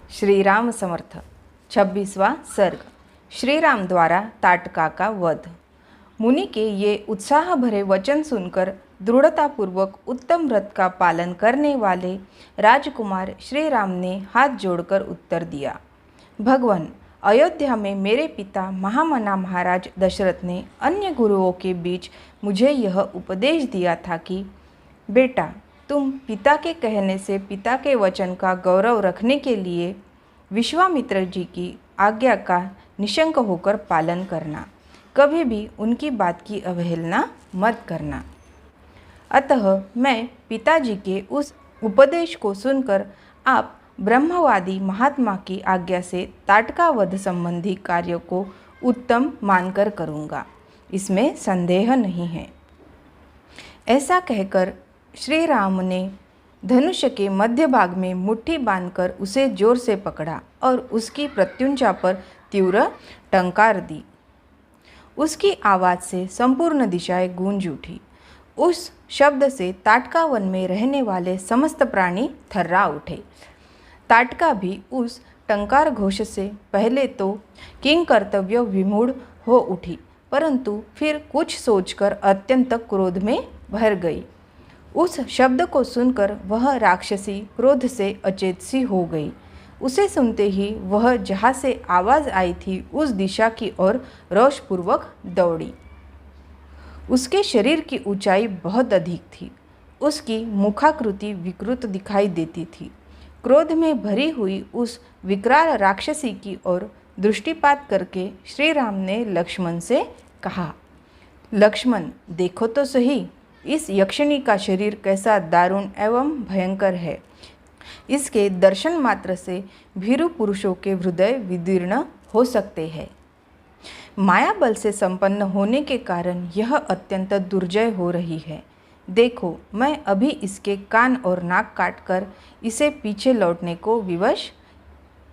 श्री राम समर्थ। 26वां सर्ग। श्री राम द्वारा ताटका का वध। मुनि के ये उत्साह भरे वचन सुनकर दृढ़तापूर्वक उत्तम व्रत का पालन करने वाले राजकुमार श्री राम ने हाथ जोड़कर उत्तर दिया, भगवान, अयोध्या में मेरे पिता महामना महाराज दशरथ ने अन्य गुरुओं के बीच मुझे यह उपदेश दिया था कि बेटा, तुम पिता के कहने से पिता के वचन का गौरव रखने के लिए विश्वामित्र जी की आज्ञा का निशंक होकर पालन करना, कभी भी उनकी बात की अवहेलना मत करना। अतः मैं पिताजी के उस उपदेश को सुनकर आप ब्रह्मवादी महात्मा की आज्ञा से ताटका वध संबंधी कार्य को उत्तम मानकर करूँगा, इसमें संदेह नहीं है। ऐसा कहकर श्री राम ने धनुष के मध्य भाग में मुट्ठी बांधकर उसे जोर से पकड़ा और उसकी प्रत्युंचा पर तीव्र टंकार दी। उसकी आवाज़ से संपूर्ण दिशाएं गूंज उठी। उस शब्द से ताटका वन में रहने वाले समस्त प्राणी थर्रा उठे। ताटका भी उस टंकार घोष से पहले तो किंग कर्तव्य विमूढ़ हो उठी, परंतु फिर कुछ सोचकर अत्यंत क्रोध में भर गई। उस शब्द को सुनकर वह राक्षसी क्रोध से अचेत सी हो गई। उसे सुनते ही वह जहाँ से आवाज़ आई थी उस दिशा की ओर रोषपूर्वक दौड़ी। उसके शरीर की ऊंचाई बहुत अधिक थी। उसकी मुखाकृति विकृत दिखाई देती थी। क्रोध में भरी हुई उस विकराल राक्षसी की ओर दृष्टिपात करके श्री राम ने लक्ष्मण से कहा, लक्ष्मण, देखो तो सही, इस यक्षिणी का शरीर कैसा दारुण एवं भयंकर है। इसके दर्शन मात्र से भीरु पुरुषों के हृदय विदीर्ण हो सकते हैं। माया बल से संपन्न होने के कारण यह अत्यंत दुर्जय हो रही है। देखो, मैं अभी इसके कान और नाक काटकर इसे पीछे लौटने को विवश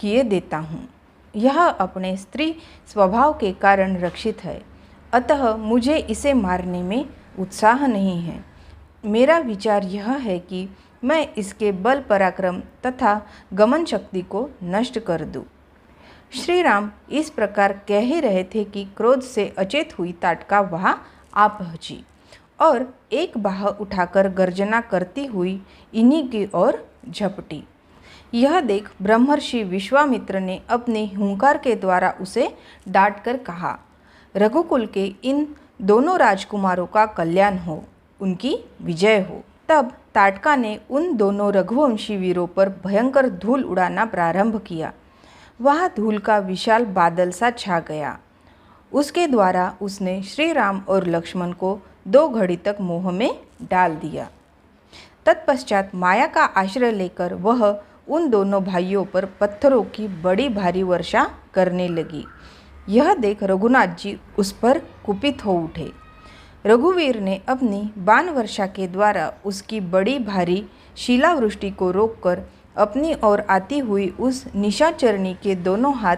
किए देता हूँ। यह अपने स्त्री स्वभाव के कारण रक्षित है, अतः मुझे इसे मारने में उत्साह नहीं है। मेरा विचार यह है कि मैं इसके बल पराक्रम तथा गमन शक्ति को नष्ट कर दूं। श्री राम इस प्रकार कह ही रहे थे कि क्रोध से अचेत हुई ताटका वहाँ आ पहुँची और एक बाह उठाकर गर्जना करती हुई इन्हीं की ओर झपटी। यह देख ब्रह्मर्षि विश्वामित्र ने अपने हुंकार के द्वारा उसे डांट कर कहा, रघुकुल के इन दोनों राजकुमारों का कल्याण हो, उनकी विजय हो। तब ताटका ने उन दोनों रघुवंशी वीरों पर भयंकर धूल उड़ाना प्रारंभ किया। वह धूल का विशाल बादल सा छा गया। उसके द्वारा उसने श्री राम और लक्ष्मण को 2 घड़ी तक मोह में डाल दिया। तत्पश्चात माया का आश्रय लेकर वह उन दोनों भाइयों पर पत्थरों की बड़ी भारी वर्षा करने लगी। यह देख रघुनाथ जी उस पर कुपित हो उठे। रघुवीर ने अपनी बाण वर्षा के द्वारा उसकी बड़ी भारी शिलावृष्टि को रोककर अपनी ओर आती हुई उस निशाचरणी के दोनों हाथ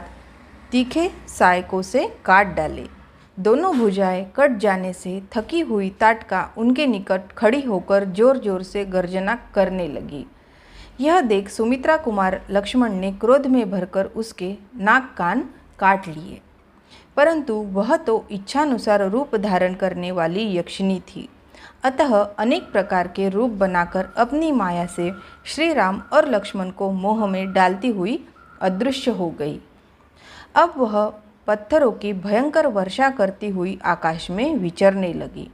तीखे सहायकों से काट डाले। दोनों भुजाएं कट जाने से थकी हुई ताटका उनके निकट खड़ी होकर जोर जोर से गर्जना करने लगी। यह देख सुमित्रा कुमार लक्ष्मण ने क्रोध में भरकर उसके नाक कान काट लिए, परंतु वह तो इच्छानुसार रूप धारण करने वाली यक्षिणी थी, अतः अनेक प्रकार के रूप बनाकर अपनी माया से श्री राम और लक्ष्मण को मोह में डालती हुई अदृश्य हो गई। अब वह पत्थरों की भयंकर वर्षा करती हुई आकाश में विचरने लगी।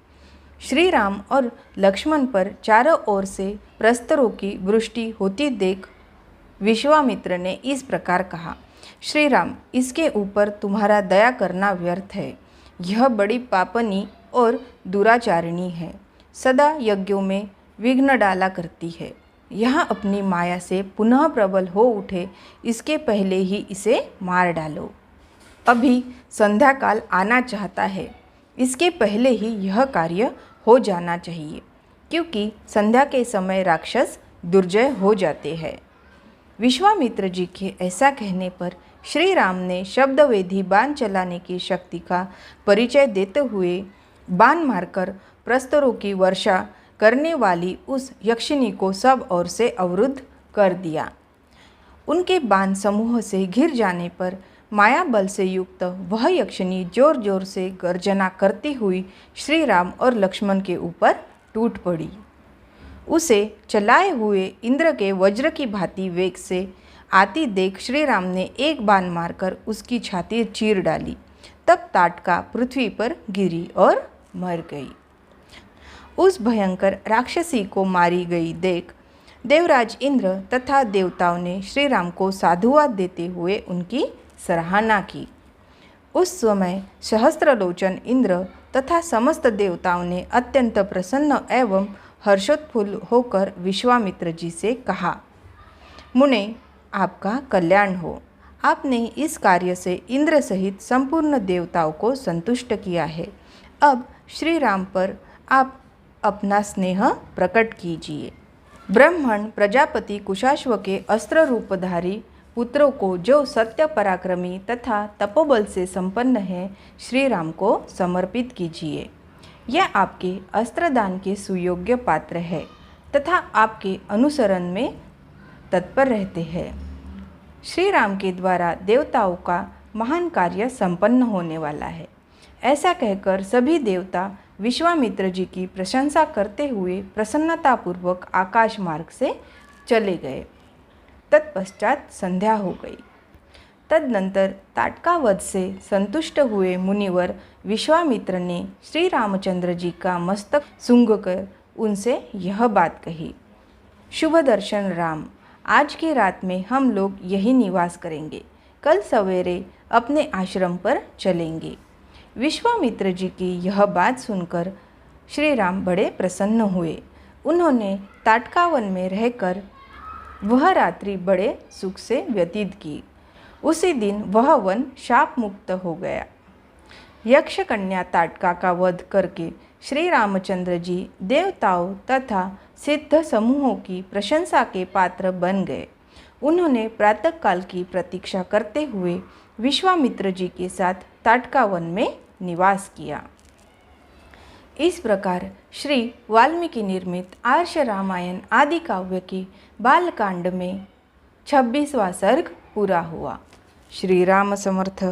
श्री राम और लक्ष्मण पर चारों ओर से प्रस्तरों की वृष्टि होती देख विश्वामित्र ने इस प्रकार कहा, श्री राम, इसके ऊपर तुम्हारा दया करना व्यर्थ है। यह बड़ी पापनी और दुराचारिणी है, सदा यज्ञों में विघ्न डाला करती है। यह अपनी माया से पुनः प्रबल हो उठे, इसके पहले ही इसे मार डालो। अभी संध्या काल आना चाहता है, इसके पहले ही यह कार्य हो जाना चाहिए, क्योंकि संध्या के समय राक्षस दुर्जय हो जाते हैं। विश्वामित्र जी के ऐसा कहने पर श्री राम ने शब्दवेधी बाण चलाने की शक्ति का परिचय देते हुए बाण मारकर प्रस्तरों की वर्षा करने वाली उस यक्षिणी को सब ओर से अवरुद्ध कर दिया। उनके बाण समूह से घिर जाने पर माया बल से युक्त वह यक्षिणी जोर जोर से गर्जना करती हुई श्री राम और लक्ष्मण के ऊपर टूट पड़ी। उसे चलाए हुए इंद्र के वज्र की भांति वेग से आती देख श्री राम ने एक बाण मारकर उसकी छाती चीर डाली। तब ताटका पृथ्वी पर गिरी और मर गई। उस भयंकर राक्षसी को मारी गई देख देवराज इंद्र तथा देवताओं ने श्री राम को साधुवाद देते हुए उनकी सराहना की। उस समय सहस्त्रलोचन इंद्र तथा समस्त देवताओं ने अत्यंत प्रसन्न एवं हर्षोत्फुल्ल होकर विश्वामित्र जी से कहा, मुने, आपका कल्याण हो। आपने इस कार्य से इंद्र सहित संपूर्ण देवताओं को संतुष्ट किया है। अब श्री राम पर आप अपना स्नेह प्रकट कीजिए। ब्राह्मण प्रजापति कुशाश्व के अस्त्र रूपधारी पुत्रों को, जो सत्य पराक्रमी तथा तपोबल से संपन्न है, श्री राम को समर्पित कीजिए। यह आपके अस्त्रदान के सुयोग्य पात्र है तथा आपके अनुसरण में तत्पर रहते हैं। श्री राम के द्वारा देवताओं का महान कार्य संपन्न होने वाला है। ऐसा कहकर सभी देवता विश्वामित्र जी की प्रशंसा करते हुए प्रसन्नतापूर्वक आकाश मार्ग से चले गए। तत्पश्चात संध्या हो गई। तदनंतर ताटका वध से संतुष्ट हुए मुनिवर विश्वामित्र ने श्री रामचंद्र जी का मस्तक सूंघकर उनसे यह बात कही, शुभ दर्शन राम, आज की रात में हम लोग यही निवास करेंगे। कल सवेरे अपने आश्रम पर चलेंगे। विश्वामित्र जी की यह बात सुनकर श्री राम बड़े प्रसन्न हुए। उन्होंने ताटकावन में रहकर वह रात्रि बड़े सुख से व्यतीत की। उसी दिन वह वन शाप मुक्त हो गया। यक्ष कन्या ताटका का वध करके श्री रामचंद्र जी देवताओं तथा सिद्ध समूहों की प्रशंसा के पात्र बन गए। उन्होंने प्रातःकाल की प्रतीक्षा करते हुए विश्वामित्र जी के साथ ताटकावन में निवास किया। इस प्रकार श्री वाल्मीकि निर्मित आर्ष रामायण आदि काव्य की बालकांड में 26वां सर्ग पूरा हुआ। श्री राम समर्थ।